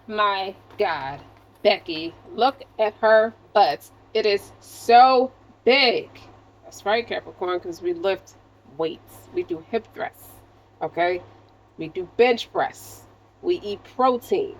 my God, Becky, look at her butt. It is so big. That's right, Capricorn, because we lift weights. We do hip thrusts, okay? We do bench press. We eat protein.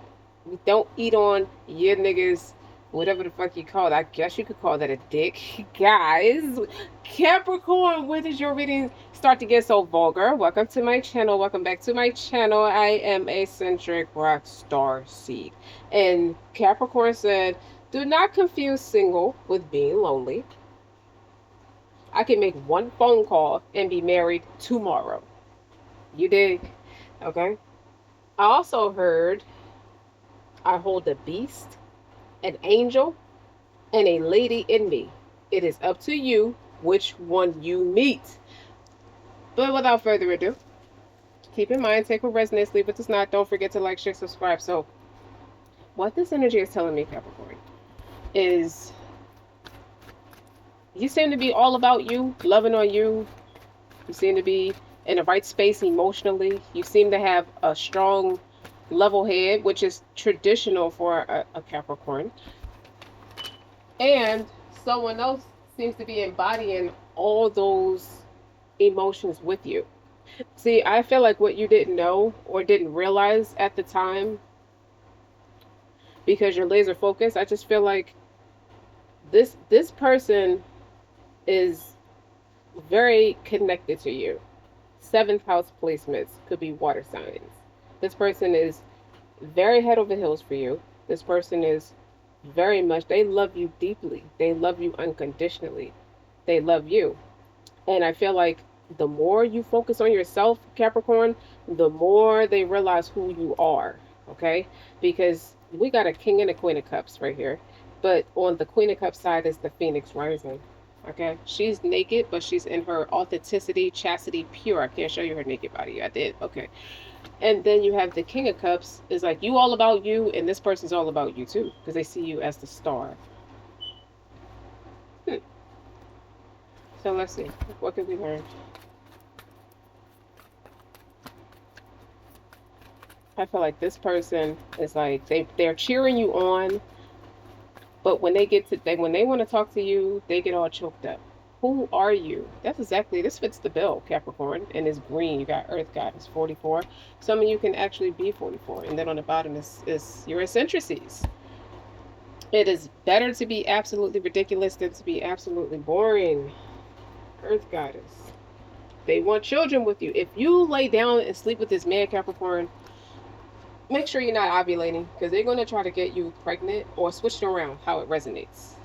We don't eat on your niggas, whatever the fuck you call it. I guess you could call that a dick. Guys, Capricorn, when did your reading start to get so vulgar? Welcome to my channel. Welcome back to my channel. I am eccentric rock star seed. And Capricorn said, do not confuse single with being lonely. I can make one phone call and be married tomorrow. You dig? Okay. I also heard I hold a beast, an angel, and a lady in me. It is up to you which one you meet. But without further ado, keep in mind, take what resonates, leave what does not. Don't forget to like, share, subscribe. So, what this energy is telling me, Capricorn, is you seem to be all about you, loving on you. You seem to be in the right space emotionally. You seem to have a strong level head, which is traditional for a Capricorn. And someone else seems to be embodying all those emotions with you. See, I feel like what you didn't know or didn't realize at the time, because you're laser focused, I just feel like this person is very connected to you. Seventh house placements could be water signs. This person is very head over heels for you. This person is very much, they love you deeply. They love you unconditionally. They love you. And I feel like the more you focus on yourself, Capricorn, the more they realize who you are. Okay? Because we got a king and a queen of cups right here. But on the queen of cups side is the phoenix rising. Okay? She's naked, but she's in her authenticity, chastity, pure. I can't show you her naked body. I did. Okay. And then you have the king of cups is like you all about you, and this person's all about you too, because they see you as the star. Hmm. So let's see. What can we learn? I feel like this person is like they're cheering you on, but when they get to when they want to talk to you, they get all choked up. Who are you? That's exactly, this fits the bill, Capricorn, and it's green. You got Earth Goddess 44. Some of you can actually be 44. And then on the bottom is your eccentricities. It is better to be absolutely ridiculous than to be absolutely boring. Earth Goddess. They want children with you. If you lay down and sleep with this man, Capricorn, make sure you're not ovulating, because they're going to try to get you pregnant or switch it around how it resonates.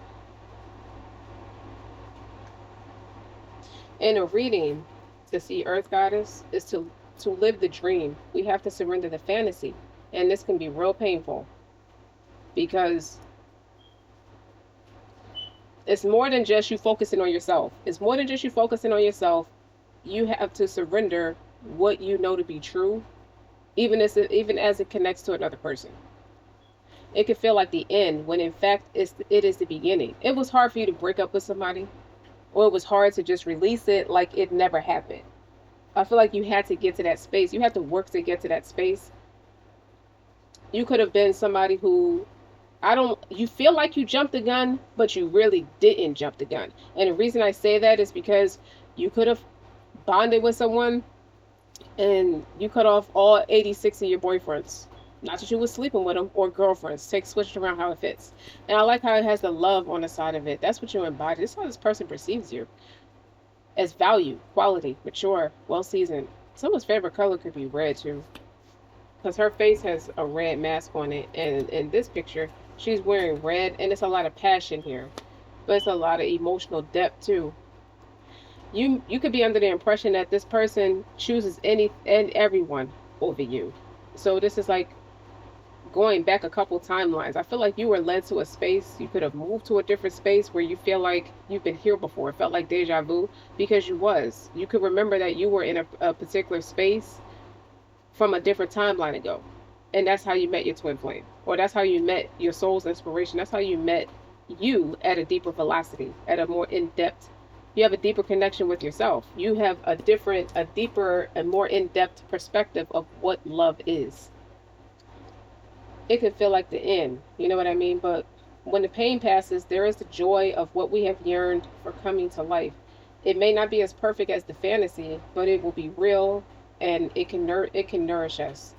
In a reading, to see Earth Goddess is to live the dream. We have to surrender the fantasy. And this can be real painful, because it's more than just you focusing on yourself. It's more than just you focusing on yourself. You have to surrender what you know to be true, even as it connects to another person. It can feel like the end when in fact it is the beginning. It was hard for you to break up with somebody, or it was hard to just release it like it never happened. I feel like you had to get to that space. You had to work to get to that space. You could have been somebody who, you feel like you jumped the gun, but you really didn't jump the gun. And the reason I say that is because you could have bonded with someone and you cut off all 86 of your boyfriends. Not that you were sleeping with them, or girlfriends. Switch it around how it fits. And I like how it has the love on the side of it. That's what you embody. This is how this person perceives you. As value, quality, mature, well seasoned. Someone's favorite color could be red too, because her face has a red mask on it, and in this picture she's wearing red, and it's a lot of passion here, but it's a lot of emotional depth too. You could be under the impression that this person chooses any and everyone over you. So this is like going back a couple timelines. I feel like you were led to a space. You could have moved to a different space where you feel like you've been here before. It felt like deja vu, because you could remember that you were in a particular space from a different timeline ago. And that's how you met your twin flame. Or that's how you met your soul's inspiration. That's how you met you at a deeper velocity, at a more in-depth. You have a deeper connection with yourself. You have a deeper and more in-depth perspective of what love is. it could feel like the end. You know what I mean? But when the pain passes, there is the joy of what we have yearned for coming to life. It may not be as perfect as the fantasy, but it will be real, and it can nourish us.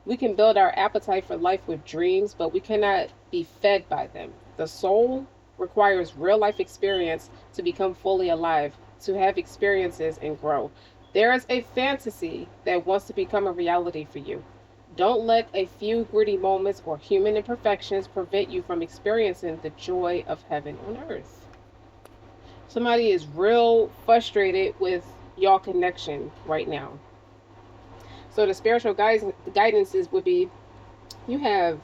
We can build our appetite for life with dreams, but we cannot be fed by them. The soul requires real life experience to become fully alive, to have experiences and grow. There is a fantasy that wants to become a reality for you. Don't let a few gritty moments or human imperfections prevent you from experiencing the joy of heaven on earth. Somebody is real frustrated with y'all connection right now. So the spiritual guidances would be, you have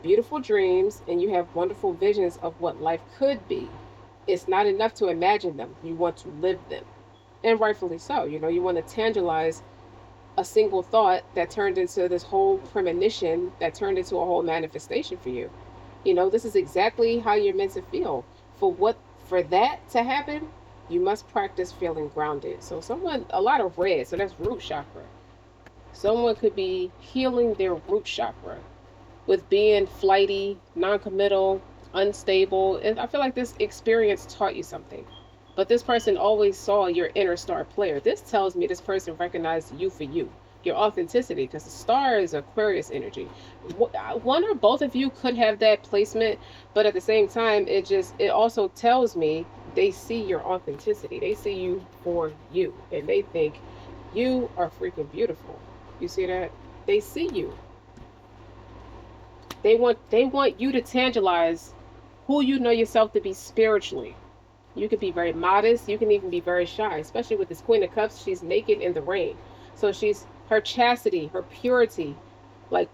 beautiful dreams and you have wonderful visions of what life could be. It's not enough to imagine them. You want to live them. And rightfully so. You want to tangibilize a single thought that turned into this whole premonition that turned into a whole manifestation for you. This is exactly how you're meant to feel. For that to happen, you must practice feeling grounded. So a lot of red, so that's root chakra. Someone could be healing their root chakra with being flighty, non-committal, unstable. And I feel like this experience taught you something. But this person always saw your inner star player. This tells me this person recognized you for you, your authenticity, because the star is Aquarius energy. One or both of you could have that placement, but at the same time, it also tells me they see your authenticity. They see you for you, and they think you are freaking beautiful. You see that? They see you. They want you to tangibilize who you know yourself to be spiritually. You could be very modest. You can even be very shy, especially with this Queen of Cups. She's naked in the rain. So she's her chastity, her purity. Like,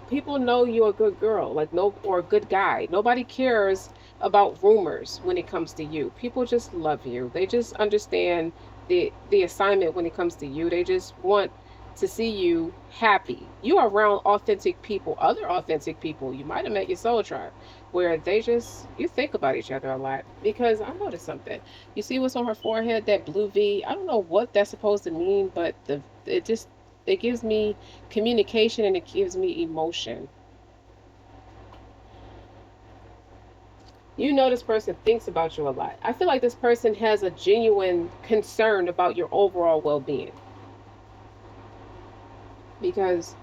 people know you're a good girl, like, no, or a good guy. Nobody cares about rumors when it comes to you. People just love you. They just understand the assignment when it comes to you. They just want to see you happy. You are around authentic people, other authentic people. You might have met your soul tribe where you think about each other a lot. Because I noticed something. You see what's on her forehead, that blue V? I don't know what that's supposed to mean, but it gives me communication and it gives me emotion. This person thinks about you a lot. I feel like this person has a genuine concern about your overall well-being, because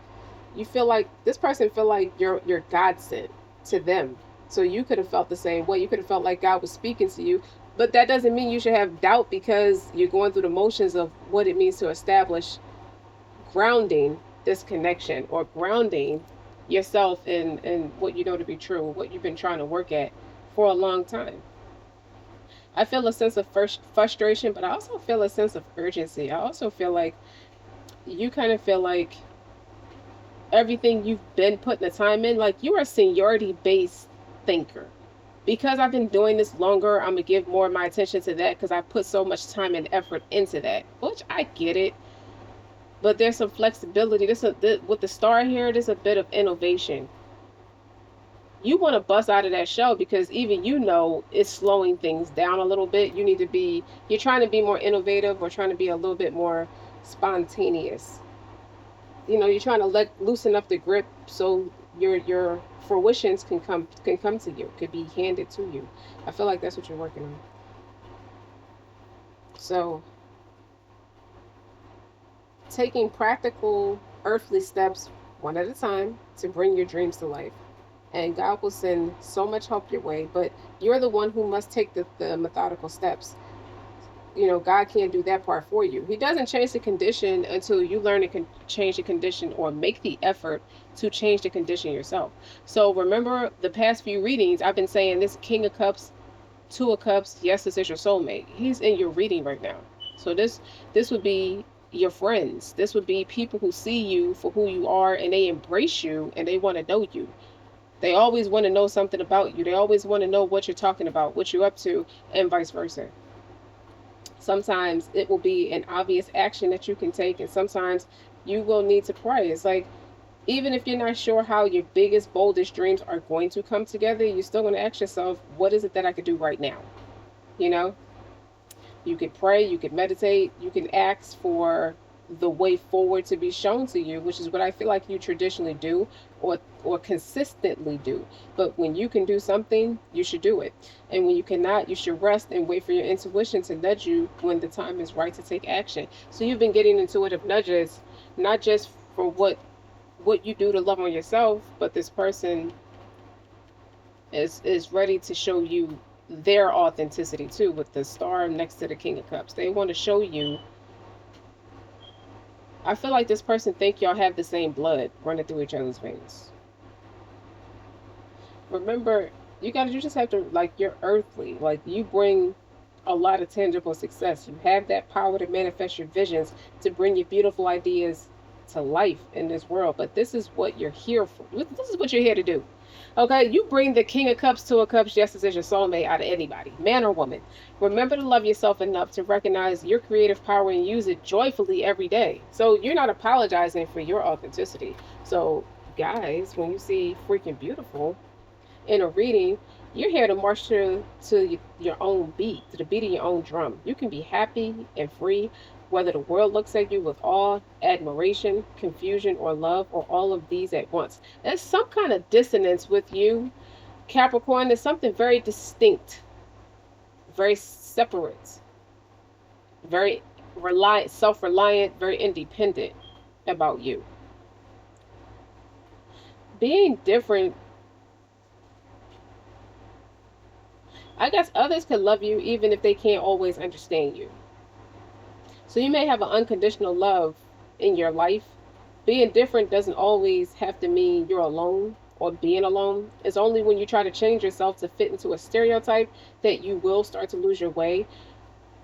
you feel like this person feel like you're God sent to them. So you could have felt the same way. You could have felt like God was speaking to you, but that doesn't mean you should have doubt because you're going through the motions of what it means to establish grounding this connection, or grounding yourself in what you know to be true, what you've been trying to work at for a long time. I feel a sense of frustration, but I also feel a sense of urgency. I also feel like you kind of feel like everything you've been putting the time in, like you're a seniority based thinker. Because I've been doing this longer, I'm gonna give more of my attention to that because I put so much time and effort into that, which I get it. But there's some flexibility. With the star here, there's a bit of innovation. You want to bust out of that shell because even it's slowing things down a little bit. You're trying to be more innovative or trying to be a little bit more spontaneous. You're trying to loosen up the grip so your fruitions can come to you, could be handed to you. I feel like that's what you're working on. So taking practical earthly steps one at a time to bring your dreams to life. And God will send so much help your way, but you're the one who must take the methodical steps. God can't do that part for you. He doesn't change the condition until you learn to change the condition or make the effort to change the condition yourself. So remember the past few readings, I've been saying this King of Cups, Two of Cups, yes, this is your soulmate. He's in your reading right now. So this would be your friends. This would be people who see you for who you are and they embrace you and they want to know you. They always want to know something about you. They always want to know what you're talking about, what you're up to, and vice versa. Sometimes it will be an obvious action that you can take, and sometimes you will need to pray. It's like, even if you're not sure how your biggest, boldest dreams are going to come together, you're still going to ask yourself, what is it that I could do right now? You know, you could pray, you could meditate, you can ask for the way forward to be shown to you, which is what I feel like you traditionally do, or consistently do. But when you can do something, you should do it. And when you cannot, you should rest and wait for your intuition to nudge you when the time is right to take action. So you've been getting intuitive nudges, not just for what you do to love on yourself, but this person is ready to show you their authenticity too, with the star next to the King of Cups. They want to show you. I feel like this person think y'all have the same blood running through each other's veins. Remember, you just have to, like, you're earthly. Like, you bring a lot of tangible success. You have that power to manifest your visions, to bring your beautiful ideas to life in this world. But this is what you're here for. This is what you're here to do. Okay, you bring the King of Cups, Two of Cups, just as your soulmate out of anybody, man or woman. Remember to love yourself enough to recognize your creative power and use it joyfully every day. So you're not apologizing for your authenticity. So, guys, when you see freaking beautiful in a reading, you're here to march to your own beat, to the beat of your own drum. You can be happy and free, whether the world looks at you with awe, admiration, confusion, or love, or all of these at once. There's some kind of dissonance with you, Capricorn. There's something very distinct, very separate, very reliant, self-reliant, very independent about you. Being different, I guess others can love you even if they can't always understand you. So you may have an unconditional love in your life. Being different doesn't always have to mean you're alone or being alone. It's only when you try to change yourself to fit into a stereotype that you will start to lose your way.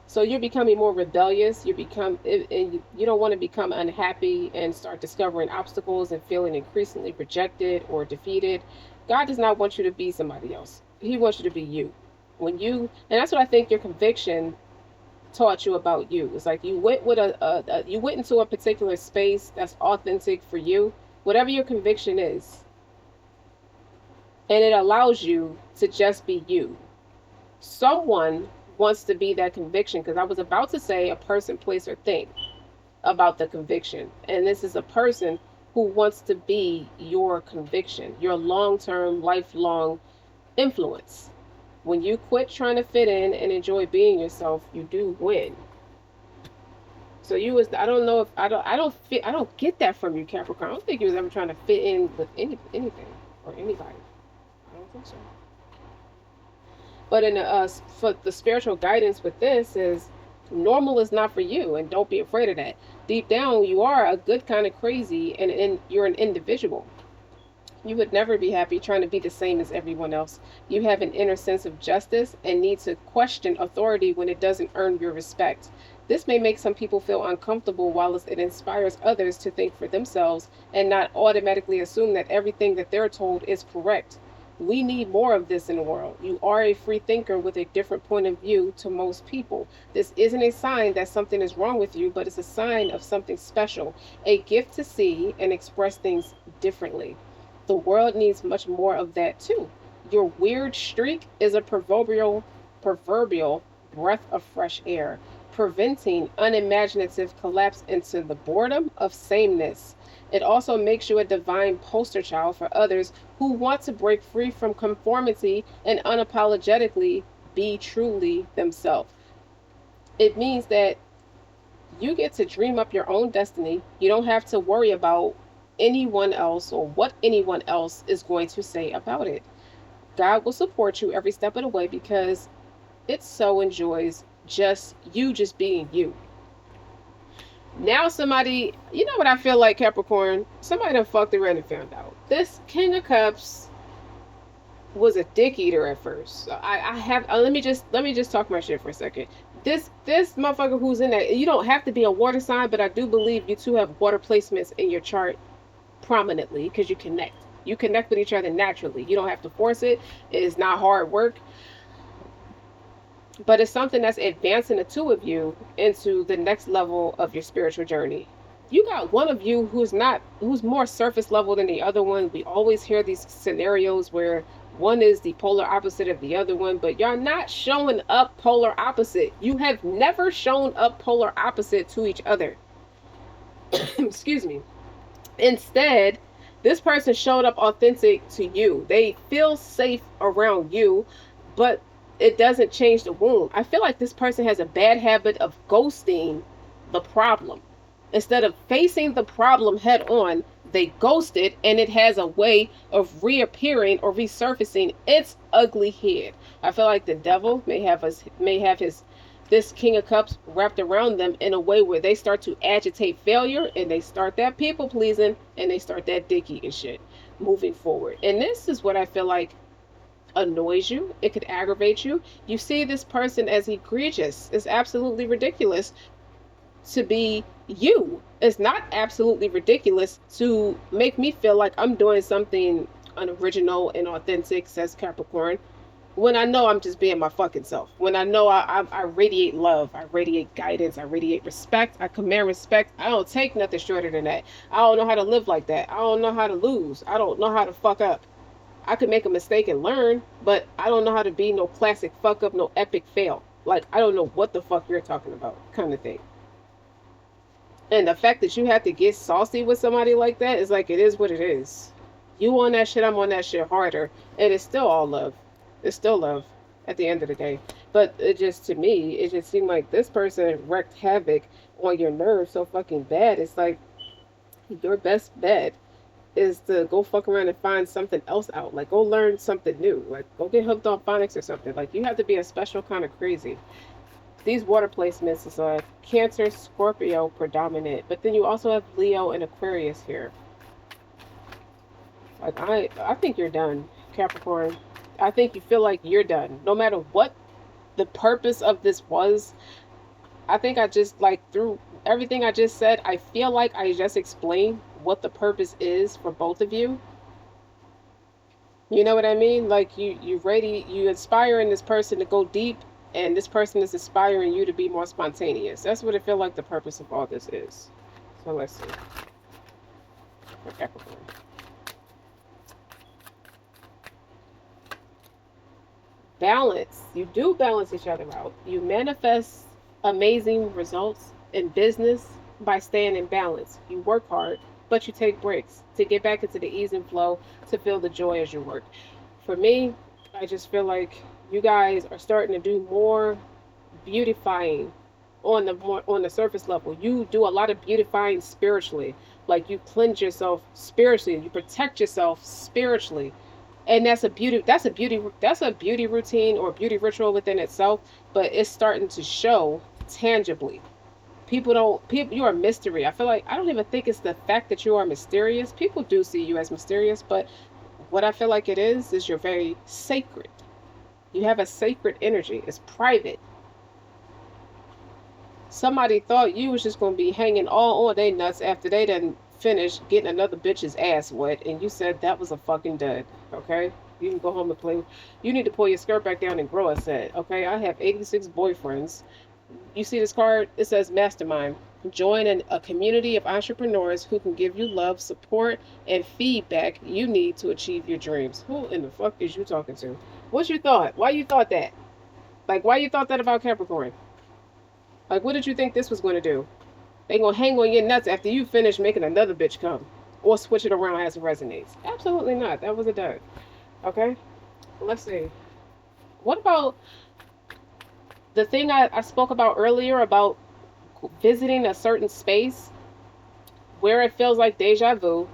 So you're becoming more rebellious. You don't want to become unhappy and start discovering obstacles and feeling increasingly rejected or defeated. God does not want you to be somebody else. He wants you to be you. And that's what I think your conviction taught you about you. It's like you went with you went into a particular space that's authentic for you, whatever your conviction is, and it allows you to just be you. Someone wants to be that conviction, because I was about to say a person, place, or thing about the conviction, and this is a person who wants to be your conviction, your long-term, lifelong influence. When you quit trying to fit in and enjoy being yourself, you do win. So I don't know if I don't get that from you, Capricorn. I don't think you was ever trying to fit in with anything or anybody. I don't think so. But for the spiritual guidance with this is, normal is not for you, and don't be afraid of that. Deep down, you are a good kind of crazy, and you're an individual. You would never be happy trying to be the same as everyone else. You have an inner sense of justice and need to question authority when it doesn't earn your respect. This may make some people feel uncomfortable, while it inspires others to think for themselves and not automatically assume that everything that they're told is correct. We need more of this in the world. You are a free thinker with a different point of view to most people. This isn't a sign that something is wrong with you, but it's a sign of something special, a gift to see and express things differently. The world needs much more of that too. Your weird streak is a proverbial breath of fresh air, preventing unimaginative collapse into the boredom of sameness. It also makes you a divine poster child for others who want to break free from conformity and unapologetically be truly themselves. It means that you get to dream up your own destiny. You don't have to worry about anyone else or what anyone else is going to say about it. God will support you every step of the way, because it so enjoys just being you. Now somebody, you know what I feel like, Capricorn? Somebody done fucked around and found out. This King of Cups was a dick eater at first. So let me just talk my shit for a second. This motherfucker who's in that, you don't have to be a water sign, but I do believe you two have water placements in your chart prominently, because you connect with each other naturally. You don't have to force it. It is not hard work, but it's something that's advancing the two of you into the next level of your spiritual journey. You got one of you who's more surface level than the other one. We always hear these scenarios where one is the polar opposite of the other one, but y'all not showing up polar opposite. You have never shown up polar opposite to each other. Excuse me. Instead, this person showed up authentic to you. They feel safe around you, but it doesn't change the wound. I feel like this person has a bad habit of ghosting the problem. Instead of facing the problem head on, they ghost it, and it has a way of reappearing or resurfacing its ugly head. I feel like the devil may have his this King of Cups wrapped around them in a way where they start to agitate failure, and they start that people pleasing, and they start that dick eating shit moving forward. And this is what I feel like annoys you. It could aggravate you. You see this person as egregious. It's absolutely ridiculous to be you. It's not absolutely ridiculous to make me feel like I'm doing something unoriginal and authentic, says Capricorn, when I know I'm just being my fucking self. When I know I radiate love, I radiate guidance, I radiate respect, I command respect. I don't take nothing shorter than that. I don't know how to live like that. I don't know how to lose. I don't know how to fuck up. I could make a mistake and learn, but I don't know how to be no classic fuck up, no epic fail. Like, I don't know what the fuck you're talking about, kind of thing. And the fact that you have to get saucy with somebody like that is like, it is what it is. You on that shit, I'm on that shit harder. And it's still all love. It's still love at the end of the day. But it just, to me, it just seemed like this person wreaked havoc on your nerves so fucking bad. It's like, your best bet is to go fuck around and find something else out. Like, go learn something new. Like, go get hooked on phonics or something. Like, you have to be a special kind of crazy. These water placements is a Cancer, Scorpio predominant, but then you also have Leo and Aquarius here. Like, I think you're done, Capricorn. I think you feel like you're done. No matter what the purpose of this was, I think I just, like, through everything I just said, I feel like I just explained what the purpose is for both of you. You know what I mean? Like, you inspiring this person to go deep, and this person is inspiring you to be more spontaneous. That's what I feel like the purpose of all this is. So let's see. For Capricorn. Balance. You do balance each other out. You manifest amazing results in business by staying in balance. You work hard, but you take breaks to get back into the ease and flow, to feel the joy as you work. For me, I just feel like you guys are starting to do more beautifying on the surface level. You do a lot of beautifying spiritually. Like, you cleanse yourself spiritually, you protect yourself spiritually. And that's a beauty routine or beauty ritual within itself, but it's starting to show tangibly. You are a mystery. I feel like, I don't even think it's the fact that you are mysterious. People do see you as mysterious, but what I feel like it is you're very sacred. You have a sacred energy. It's private. Somebody thought you was just going to be hanging all on their nuts after they done finished getting another bitch's ass wet, and you said that was a fucking dud. Okay? You can go home and play. You need to pull your skirt back down and grow a set. Okay? I have 86 boyfriends. You see this card? It says Mastermind. Join a community of entrepreneurs who can give you love, support, and feedback you need to achieve your dreams. Who in the fuck is you talking to? What you thought? Why you thought that? Like, why you thought that about Capricorn? Like, what did you think this was going to do? They gonna hang on your nuts after you finish making another bitch come, or switch it around as it resonates? Absolutely not. That was a dud. Okay, let's see. What about the thing I spoke about earlier about visiting a certain space where it feels like deja vu,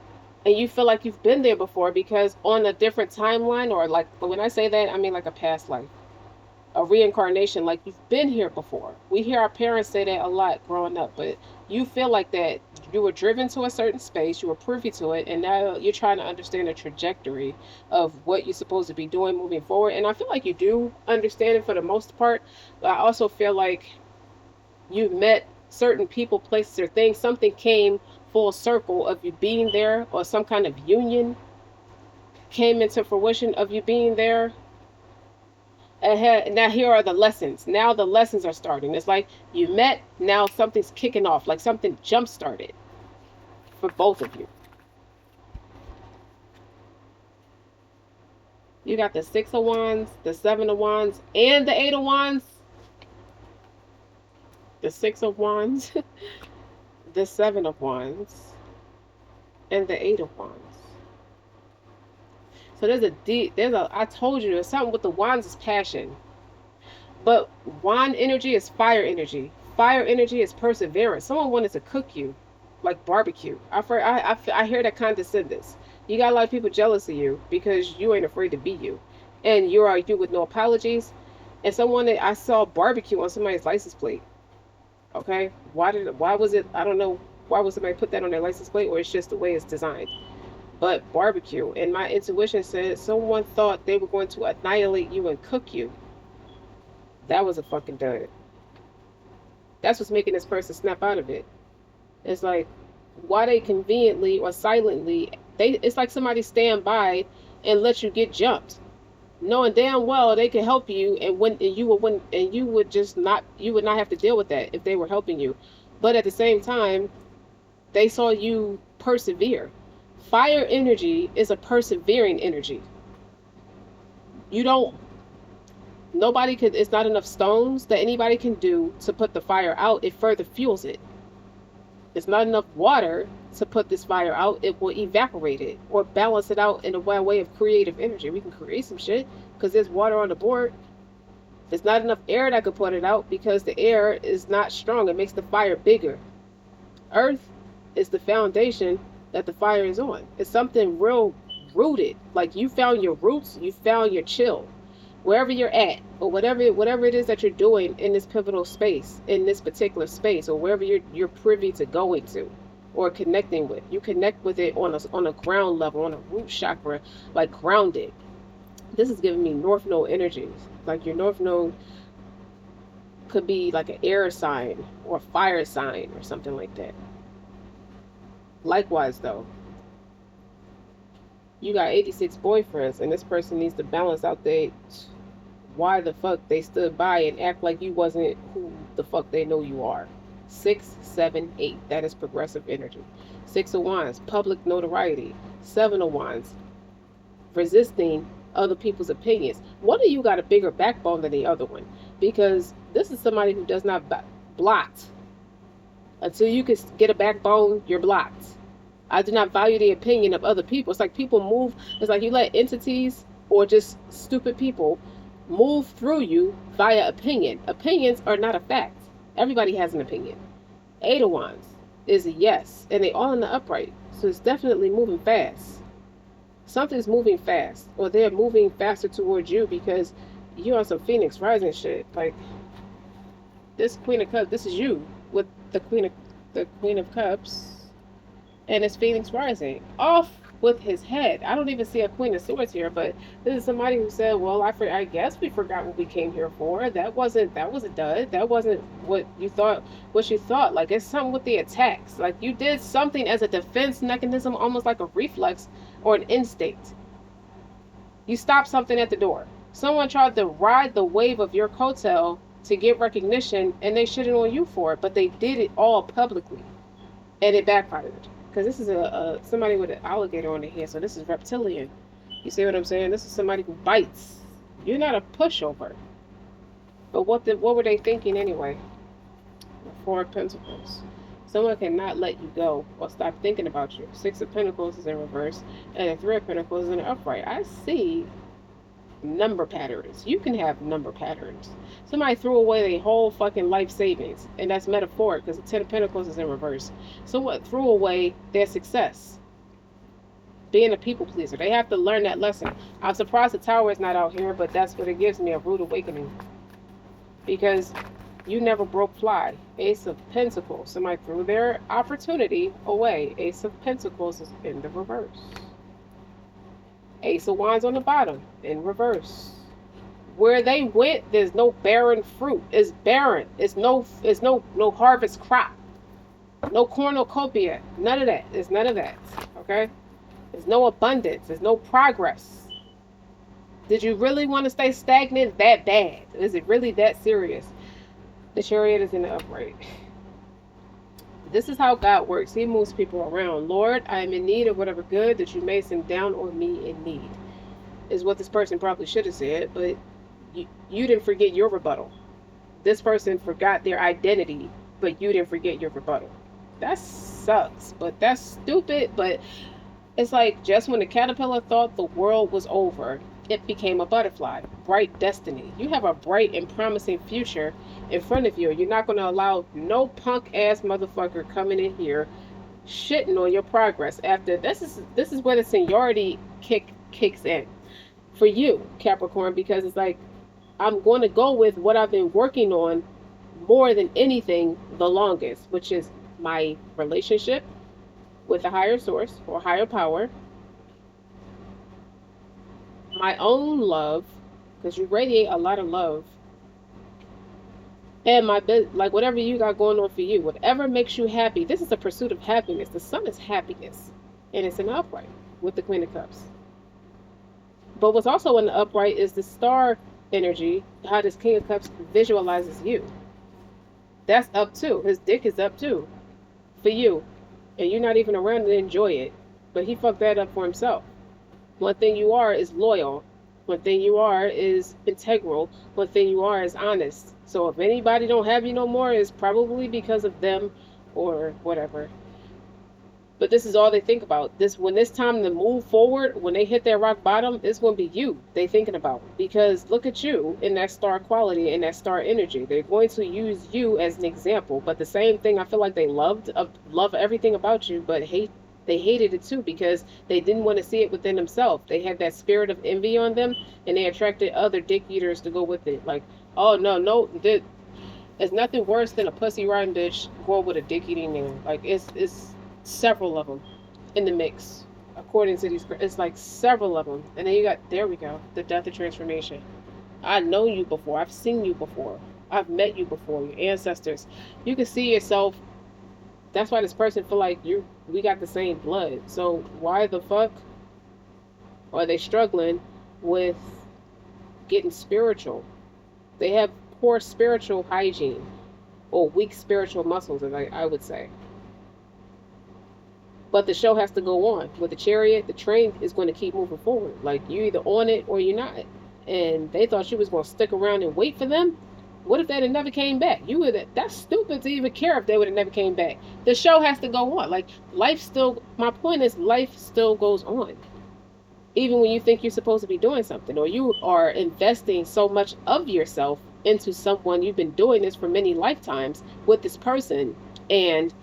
and you feel like you've been there before because on a different timeline, or, like, when I say that, I mean like a past life, a reincarnation, like you've been here before. We hear our parents say that a lot growing up, but you feel like that you were driven to a certain space, you were privy to it, and now you're trying to understand the trajectory of what you're supposed to be doing moving forward. And I feel like you do understand it for the most part, but I also feel like you met certain people, places, or things. Something came full circle of you being there, or some kind of union came into fruition of you being there. And now here are the lessons. Now the lessons are starting. It's like you met, now something's kicking off, like something jump started for both of you. You got the 6 of Wands, the 7 of Wands, and the 8 of Wands. The 6 of Wands, the Seven of Wands, and the Eight of Wands. So I told you, there's something with the wands is passion. But wand energy is fire energy. Fire energy is perseverance. Someone wanted to cook you, like barbecue. I hear that condescendence. You got a lot of people jealous of you because you ain't afraid to be you, and you're you with no apologies. And someone that I saw barbecue on somebody's license plate. Okay, why was it? I don't know. Why would somebody put that on their license plate, or it's just the way it's designed. But barbecue, and my intuition said someone thought they were going to annihilate you and cook you. That was a fucking dud. That's what's making this person snap out of it. It's like, why they conveniently or silently, it's like somebody stand by and let you get jumped, knowing damn well they could help you, and you would just not, you would not have to deal with that if they were helping you. But at the same time, they saw you persevere. Fire energy is a persevering energy. You don't, nobody could, it's not enough stones that anybody can do to put the fire out. It further fuels it. It's not enough water to put this fire out. It will evaporate it or balance it out in a way of creative energy. We can create some shit because there's water on the board. There's not enough air that could put it out because the air is not strong. It makes the fire bigger. Earth is the foundation that the fire is on. It's something real rooted. Like you found your roots, you found your chill. Wherever you're at, or whatever it is that you're doing in this pivotal space, in this particular space, or wherever you're privy to going to, or connecting with, you connect with it on a ground level, on a root chakra, like grounded. This is giving me North Node energies. Like your North Node could be like an air sign or a fire sign or something like that. Likewise, though, you got 86 boyfriends, and this person needs to balance out why the fuck they stood by and act like you wasn't who the fuck they know you are. 6, 7, 8. That is progressive energy. 6 of Wands, public notoriety. 7 of Wands, resisting other people's opinions. One of you got a bigger backbone than the other one, because this is somebody who does not blocked. Until you can get a backbone, you're blocked. I do not value the opinion of other people. It's like people move. It's like you let entities or just stupid people move through you via opinion. Opinions are not a fact. Everybody has an opinion. 8 of Wands is a yes, and they all in the upright. So it's definitely moving fast. Something's moving fast, or they're moving faster towards you because you on some Phoenix Rising shit. Like this Queen of Cups, this is you with the Queen of Cups. And it's Phoenix Rising. Off with his head. I don't even see a Queen of Swords here, but this is somebody who said, well, I guess we forgot what we came here for. That was a dud. That wasn't what you thought. Like, it's something with the attacks. Like, you did something as a defense mechanism, almost like a reflex or an instinct. You stopped something at the door. Someone tried to ride the wave of your coattail to get recognition, and they shitted on you for it, but they did it all publicly, and it backfired. Because this is somebody with an alligator on their head, so this is reptilian. You see what I'm saying? This is somebody who bites. You're not a pushover. But what were they thinking anyway? The 4 of Pentacles. Someone cannot let you go or stop thinking about you. 6 of Pentacles is in reverse, and the 3 of Pentacles is in the upright. I see number patterns. You can have number patterns. Somebody threw away their whole fucking life savings, and that's metaphoric because the 10 of Pentacles is in reverse. Someone threw away their success, being a people pleaser. They have to learn that lesson. I'm surprised the Tower is not out here, but that's what it gives me, a rude awakening, because you never broke fly. Ace of Pentacles. Somebody threw their opportunity away. Ace of Pentacles is in the reverse. Ace of Wands on the bottom, in reverse. Where they went, there's no barren fruit. It's barren. It's no harvest crop. No cornucopia. None of that. There's none of that. Okay? There's no abundance. There's no progress. Did you really want to stay stagnant that bad? Is it really that serious? The Chariot is in the upright. This is how God works. He moves people around. Lord, I am in need of whatever good that you may send down on me in need. Is what this person probably should have said, but you didn't forget your rebuttal. This person forgot their identity, but you didn't forget your rebuttal. That sucks, but that's stupid. But it's like just when the caterpillar thought the world was over, it became a butterfly. Bright destiny. You have a bright and promising future in front of you. You're not going to allow no punk ass motherfucker coming in here shitting on your progress. After this is where the seniority kicks in for you, Capricorn, because it's like I'm going to go with what I've been working on more than anything the longest, which is my relationship with a higher source or higher power, my own love, because you radiate a lot of love, and like whatever you got going on for you, whatever makes you happy. This is a pursuit of happiness. The sun is happiness, and it's an upright with the Queen of Cups. But what's also in the upright is the star energy, how this King of Cups visualizes you. That's up too. His dick is up too for you, and you're not even around to enjoy it. But he fucked that up for himself. One thing you are is loyal. One thing you are is integral. One thing you are is honest. So if anybody don't have you no more, it's probably because of them or whatever. But this is all they think about. When it's time to move forward, when they hit their rock bottom, it's going to be you they thinking about. Because look at you in that star quality and that star energy. They're going to use you as an example. But the same thing, I feel like they love everything about you, but they hated it too because they didn't want to see it within themselves. They had that spirit of envy on them, and they attracted other dick eaters to go with it. Like, oh no, there's nothing worse than a pussy riding bitch going with a dick eating man. Like it's several of them in the mix, according to these. It's like several of them, and then you got, there we go, the death of transformation. I know you before. I've seen you before. I've met you before. Your ancestors. You can see yourself. That's why this person feel like we got the same blood. So why the fuck are they struggling with getting spiritual? They have poor spiritual hygiene or weak spiritual muscles, as I would say. But the show has to go on. With the Chariot, the train is going to keep moving forward. Like, you either on it or you're not. And they thought she was going to stick around and wait for them. What if they had never came back? That's stupid to even care if they would have never came back. The show has to go on. Like, my point is life still goes on. Even when you think you're supposed to be doing something, or you are investing so much of yourself into someone, you've been doing this for many lifetimes with this person, and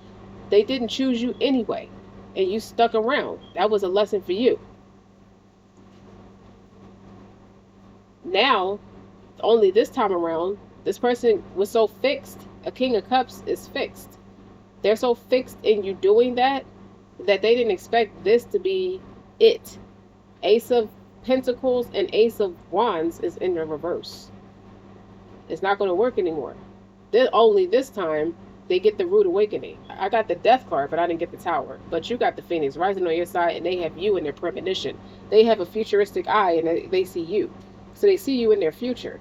they didn't choose you anyway, and you stuck around. That was a lesson for you. Now, only this time around, this person was so fixed. A King of Cups is fixed. They're so fixed in you doing that they didn't expect this to be it. Ace of Pentacles and Ace of Wands is in the reverse. It's not going to work anymore. Only this time they get the Rude Awakening. I got the Death card, but I didn't get the Tower. But you got the Phoenix rising on your side, and they have you in their premonition. They have a futuristic eye, and they see you. So they see you in their future.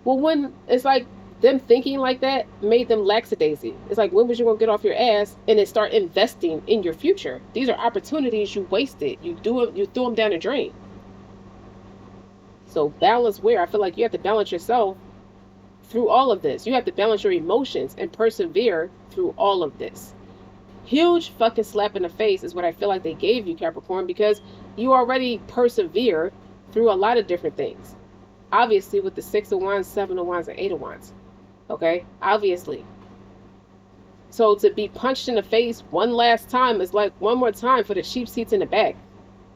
Well, when it's like them thinking like that made them lackadaisy. It's like, when was you going to get off your ass and then start investing in your future? These are opportunities you wasted. You threw them down the drain. So balance where? I feel like you have to balance yourself through all of this. You have to balance your emotions and persevere through all of this. Huge fucking slap in the face is what I feel like they gave you, Capricorn, because you already persevere through a lot of different things. Obviously, with the 6 of Wands, 7 of Wands, and 8 of Wands. Okay? Obviously. So to be punched in the face one last time is like one more time for the cheap seats in the back.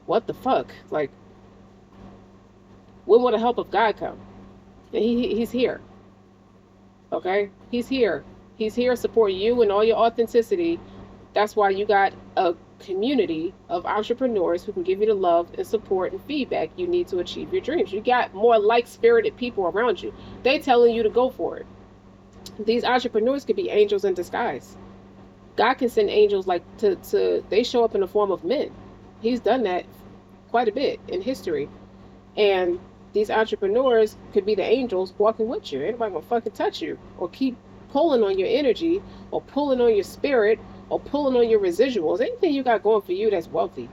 What the fuck? Like, when will the help of God come? And he's here. Okay? He's here. He's here to support you and all your authenticity. That's why you got a community of entrepreneurs who can give you the love and support and feedback you need to achieve your dreams. You got more like-spirited people around you. They telling you to go for it. These entrepreneurs could be angels in disguise. God can send angels they show up in the form of men. He's done that quite a bit in history. And these entrepreneurs could be the angels walking with you. Anybody gonna fucking touch you or keep pulling on your energy or pulling on your spirit or pulling on your residuals, anything you got going for you that's wealthy.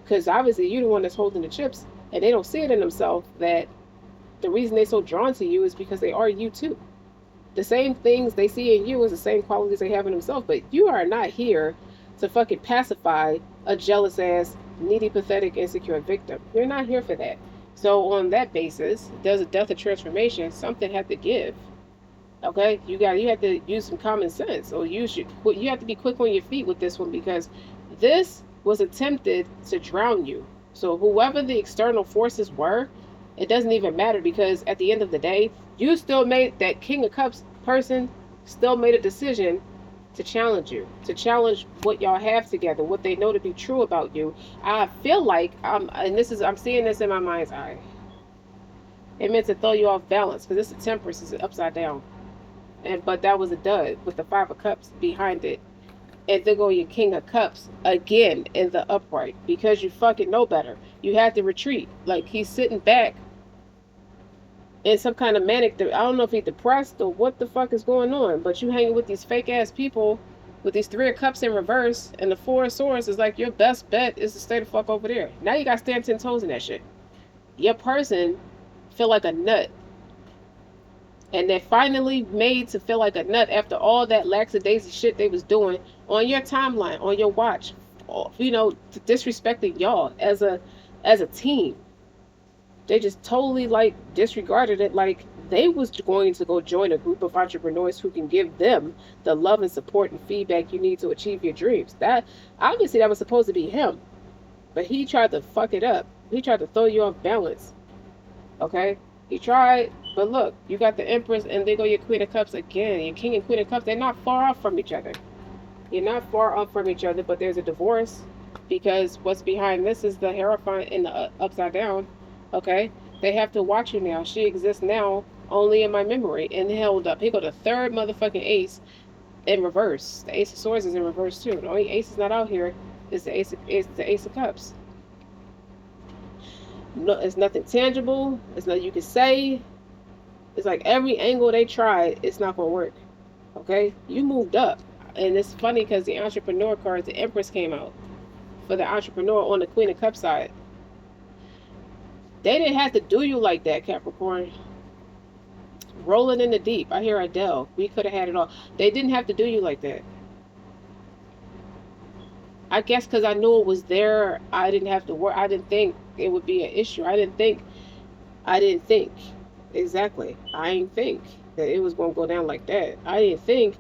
Because obviously you're the one that's holding the chips, and they don't see it in themselves that the reason they're so drawn to you is because they are you too. The same things they see in you is the same qualities they have in themselves. But you are not here to fucking pacify a jealous ass, needy, pathetic, insecure victim. You're not here for that. So on that basis, there's a death of transformation. Something had to give. Okay, you have to use some common sense, or you have to be quick on your feet with this one because this was attempted to drown you. So whoever the external forces were, it doesn't even matter because at the end of the day, you still made that King of Cups person still made a decision to challenge you, to challenge what y'all have together, what they know to be true about you. I feel like I'm seeing this in my mind's eye. It meant to throw you off balance because this is Temperance is upside down. But that was a dud with the Five of Cups behind it. And there go your King of Cups again in the upright because you fucking know better. You had to retreat. Like he's sitting back in some kind of manic. I don't know if he's depressed or what the fuck is going on. But you hanging with these fake ass people with these Three of Cups in reverse and the Four of Swords is like your best bet is to stay the fuck over there. Now you got to stand 10 toes in that shit. Your person feel like a nut. And they're finally made to feel like a nut after all that lackadaisy shit they was doing on your timeline, on your watch, disrespecting y'all as a team. They just totally like disregarded it like they was going to go join a group of entrepreneurs who can give them the love and support and feedback you need to achieve your dreams. That obviously that was supposed to be him. But he tried to fuck it up. He tried to throw you off balance. Okay? He tried, but look, you got the Empress and there go your Queen of Cups again. Your King and Queen of Cups, they're not far off from each other. You're not far off from each other, but there's a divorce because what's behind this is the Hierophant in the upside down. Okay? They have to watch you now. She exists now only in my memory and held up. Here go the third motherfucking ace in reverse. The Ace of Swords is in reverse too. The only ace is not out here is the Ace of Cups. No, it's nothing tangible. It's nothing you can say. It's like every angle they tried, it's not gonna work. Okay, you moved up, and it's funny because the Entrepreneur cards, the Empress came out for the entrepreneur on the Queen of Cups side. They didn't have to do you like that, Capricorn. Rolling in the deep. I hear Adele. We could have had it all. They didn't have to do you like that. I guess because I knew it was there, I didn't have to work. I didn't think it would be an issue. I didn't think. Exactly. I didn't think that it was going to go down like that. I didn't think,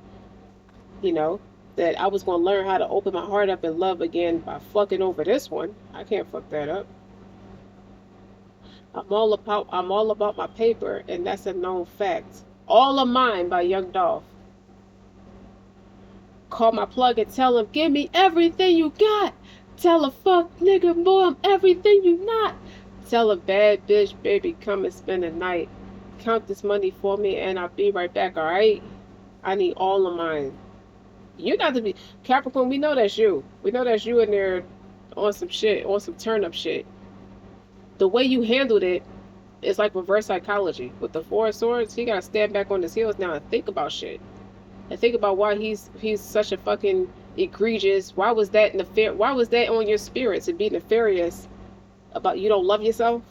that I was going to learn how to open my heart up and love again by fucking over this one. I can't fuck that up. I'm all about my paper, and that's a known fact. All of Mine by Young Dolph. Call my plug and tell him, give me everything you got. Tell a fuck nigga boy I'm everything you not. Tell a bad bitch baby come and spend the night. Count this money for me and I'll be right back, alright? I need all of mine. You got to be Capricorn, we know that's you. We know that's you in there on some shit, on some turn up shit. The way you handled it is like reverse psychology. With the Four of Swords, he gotta stand back on his heels now and think about shit. And think about why he's such a fucking egregious. Why was that on your spirit to be nefarious about you don't love yourself?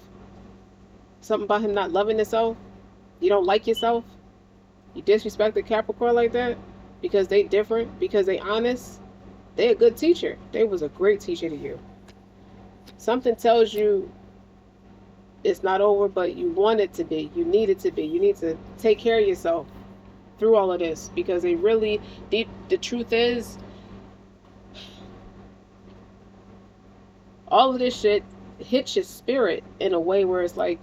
Something about him not loving himself? You don't like yourself? You disrespect the Capricorn like that? Because they different? Because they honest? They a good teacher. They was a great teacher to you. Something tells you it's not over, but you want it to be. You need it to be. You need to take care of yourself through all of this, because they really, the truth is, all of this shit hits your spirit in a way where it's like,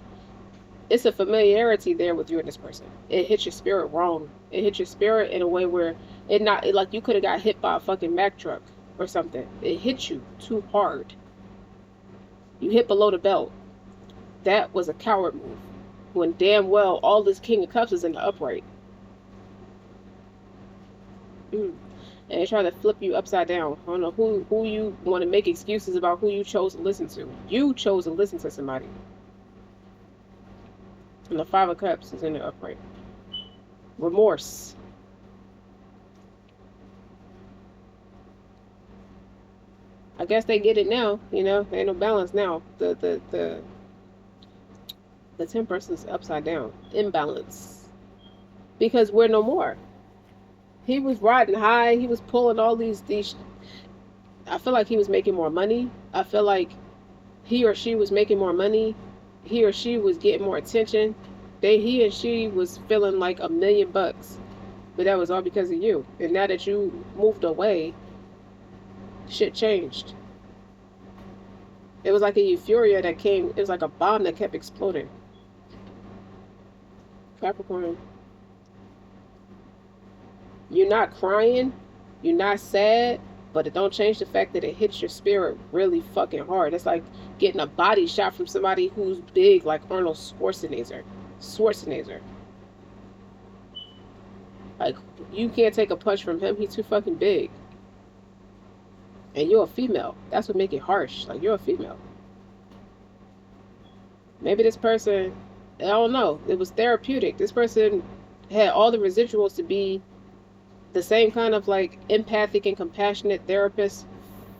it's a familiarity there with you and this person. It hits your spirit wrong. It hits your spirit in a way where like you could have got hit by a fucking Mack truck or something. It hit you too hard. You hit below the belt. That was a coward move. When damn well all this King of Cups is in the upright. And they try to flip you upside down. I don't know who you want to make excuses about who you chose to listen to. You chose to listen to somebody. And the Five of Cups is in the upright. Remorse. I guess they get it now, there ain't no balance now. The Temperance is upside down. Imbalance. because we're no more. He was riding high. He was pulling all these. I feel like he was making more money. I feel like he or she was making more money. He or she was getting more attention. He and she was feeling like $1,000,000, but that was all because of you. And now that you moved away, shit changed. It was like a euphoria that came. It was like a bomb that kept exploding. Capricorn, you're not crying, you're not sad, but it don't change the fact that it hits your spirit really fucking hard. It's like getting a body shot from somebody who's big, like Arnold Schwarzenegger. Like, you can't take a punch from him. He's too fucking big. And you're a female. That's what make it harsh. Like, you're a female. Maybe this person, I don't know, it was therapeutic. This person had all the residuals to be the same kind of like empathic and compassionate therapist,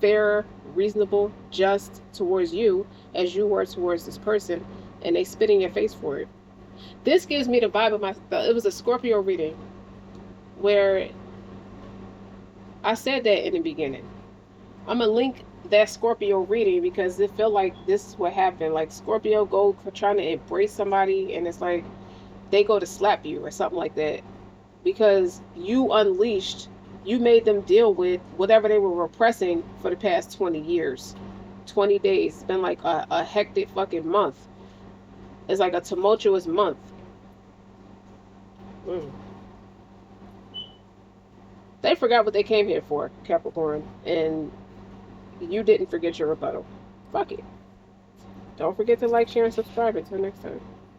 fair, reasonable, just towards you as you were towards this person, and they spit in your face for it. This gives me the vibe of it was a Scorpio reading where I said that in the beginning. I'm gonna link that Scorpio reading because it felt like this is what happened. Like Scorpio go for trying to embrace somebody, and it's like they go to slap you or something like that because you made them deal with whatever they were repressing for the past 20 years, 20 days. It's been like a hectic fucking month. It's like a tumultuous month. They forgot what they came here for, Capricorn, and you didn't forget your rebuttal. Fuck it. Don't forget to like, share, and subscribe. Until next time.